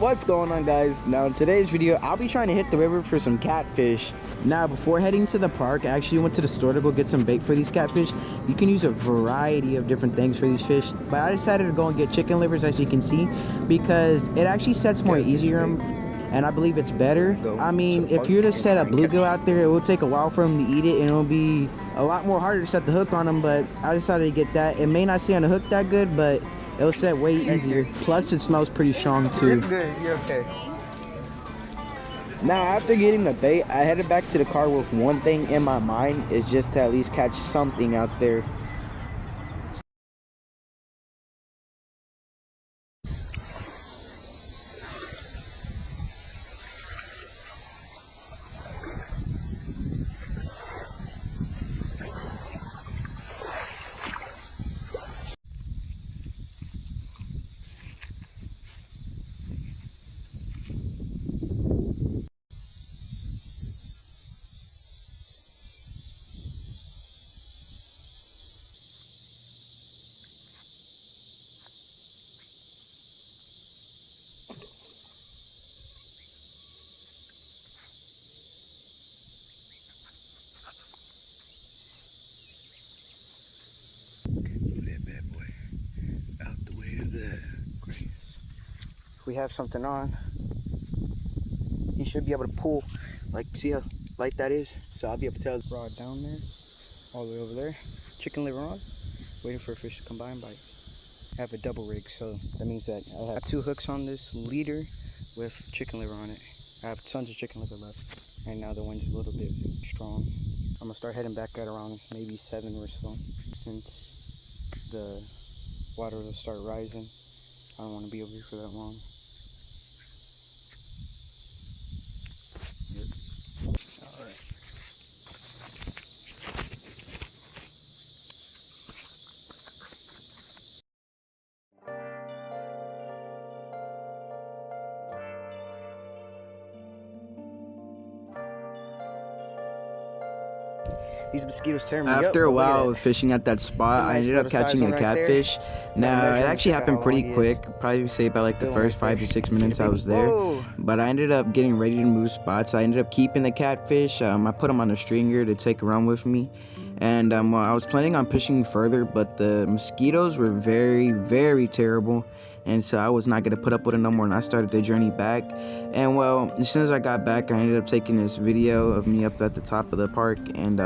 What's going on, guys? Now in today's video I'll be trying to hit the river for some catfish. Now before heading to the park, I actually went to the store to go get some bait for these catfish. You can use a variety of different things for these fish, but I decided to go and get chicken livers, as you can see, because it actually sets more easier and I believe it's better. I mean, if you're to set a bluegill out there, it will take a while for them to eat it and it'll be a lot more harder to set the hook on them, but I decided to get that. It may not stay on the hook that good, but it'll set way easier. Plus, it smells pretty strong too. It's good. You're okay. Now, after getting the bait, I headed back to the car with one thing in my mind, is just to at least catch something out there. If we have something on, you should be able to pull, like, see how light that is? So I'll be able to tell the rod down there, all the way over there. Chicken liver on, waiting for a fish to come by and bite. I have a double rig, so that means that I have 2 hooks on this leader with chicken liver on it. I have tons of chicken liver left. Right now the wind's a little bit strong. I'm gonna start heading back at around maybe 7 or so, since the water will start rising. I don't want to be over here for that long. These mosquitoes tear me up. After a while of fishing at that spot, I ended up catching a catfish. Now, it actually happened pretty quick. Probably say about like the first 5 to 6 minutes I was there. But I ended up getting ready to move spots. I ended up keeping the catfish. I put them on a stringer to take around with me. And I was planning on fishing further, but the mosquitoes were very, very terrible. And so I was not going to put up with it no more, and I started the journey back. And well, as soon as I got back, I ended up taking this video of me up at the top of the park. And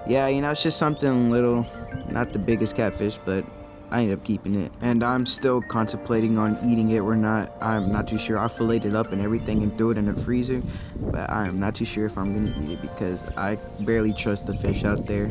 yeah, you know, it's just something little, not the biggest catfish, but I ended up keeping it. And I'm still contemplating on eating it or not. I'm not too sure. I filleted it up and everything and threw it in the freezer, but I am not too sure if I'm going to eat it because I barely trust the fish out there.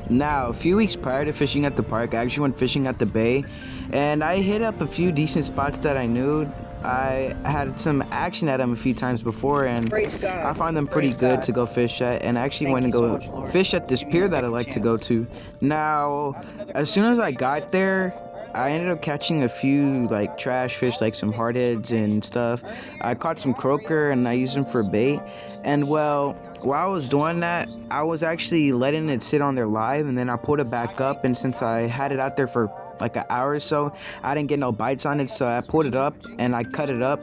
Now, a few weeks prior to fishing at the park, I actually went fishing at the bay, and I hit up a few decent spots that I knew. I had some action at them a few times before, and I found them pretty good to go fish at, and I actually went to go fish at this pier that I like to go to. Now, as soon as I got there, I ended up catching a few like trash fish, like some hardheads and stuff. I caught some croaker and I used them for bait, and well, while I was doing that, I was actually letting it sit on there live, and then I pulled it back up, and since I had it out there for like an hour or so, I didn't get no bites on it, so I pulled it up and I cut it up.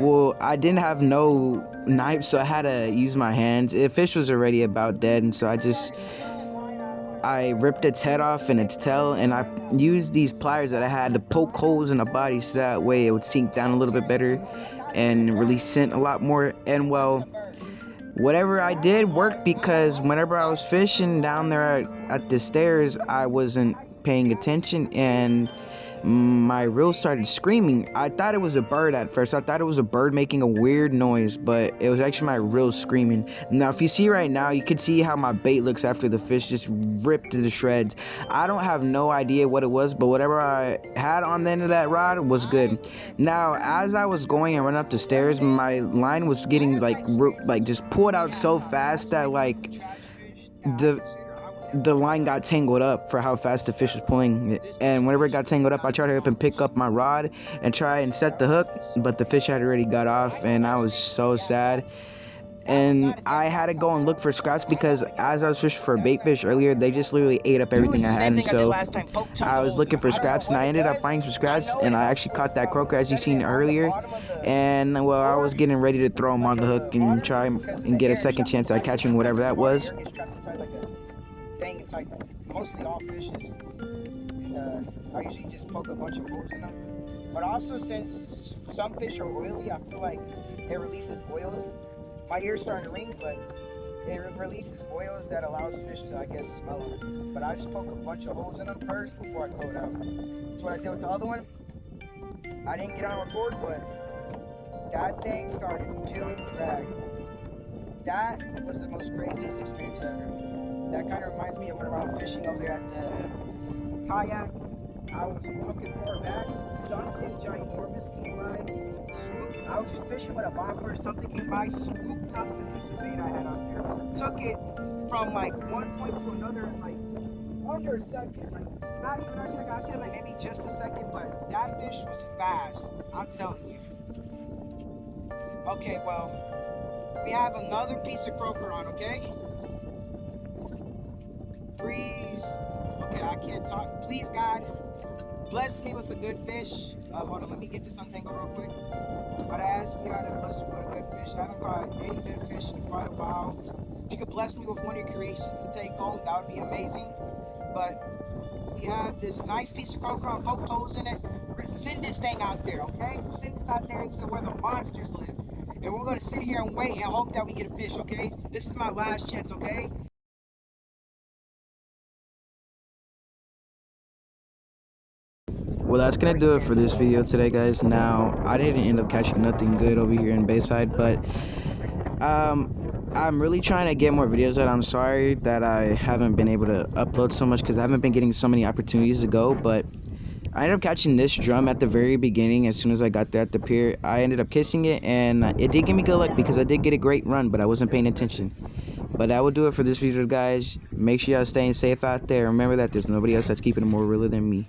Well, I didn't have no knife, so I had to use my hands. The fish was already about dead, and so I ripped its head off and its tail, and I used these pliers that I had to poke holes in the body so that way it would sink down a little bit better and release scent a lot more. And well, whatever I did worked, because whenever I was fishing down there at the stairs, I wasn't paying attention and my reel started screaming. I thought it was a bird at first. I thought it was a bird making a weird noise, but it was actually my reel screaming. Now, if you see right now, you can see how my bait looks after the fish just ripped to the shreds. I don't have no idea what it was, but whatever I had on the end of that rod was good. Now, as I was going and running up the stairs, my line was getting like just pulled out so fast that like the line got tangled up for how fast the fish was pulling it. And whenever it got tangled up, I tried to up and pick up my rod and try and set the hook, but the fish had already got off, and I was so sad. and I had to go and look for scraps because as I was fishing for bait fish earlier, they just literally ate up everything I had. And so I was looking for scraps, and I ended up finding some scraps, and I actually caught that croaker as you seen earlier. And well, I was getting ready to throw him on the hook and try and get a second chance at catching whatever that was. Thing, it's like mostly all fishes, and I usually just poke a bunch of holes in them. But also, since some fish are oily, I feel like it releases oils. My ear's starting to ring, but it releases oils that allows fish to, I guess, smell them. But I just poke a bunch of holes in them first before I coat out. That's what I did with the other one. I didn't get on record, but that thing started killing drag. That was the most craziest experience ever. That kind of reminds me of whenever I'm fishing over there at the kayak. I was walking far back, something ginormous came by, swooped. I was just fishing with a bobber, something came by, swooped up the piece of bait I had out there, took it from like one point to another in like under a second, like not even a second. I said like maybe just a second, but that fish was fast. I'm telling you. Okay, well, we have another piece of croaker on, okay? Please, okay, I can't talk. Please, God, bless me with a good fish. Hold on, let me get this untangled real quick. But I ask you how to bless me with a good fish. I haven't caught any good fish in quite a while. If you could bless me with one of your creations to take home, that would be amazing. But we have this nice piece of croaker on, poked holes in it. We're gonna send this thing out there, okay? Send this out there into where the monsters live. And we're gonna sit here and wait and hope that we get a fish, okay? This is my last chance, okay? Well, that's gonna do it for this video today, guys. Now, I didn't end up catching nothing good over here in Bayside, but I'm really trying to get more videos out. I'm sorry that I haven't been able to upload so much because I haven't been getting so many opportunities to go, but I ended up catching this drum at the very beginning. As soon as I got there at the pier, I ended up kissing it, and it did give me good luck because I did get a great run, but I wasn't paying attention. But that will do it for this video, guys. Make sure y'all staying safe out there. Remember that there's nobody else that's keeping it more realer than me.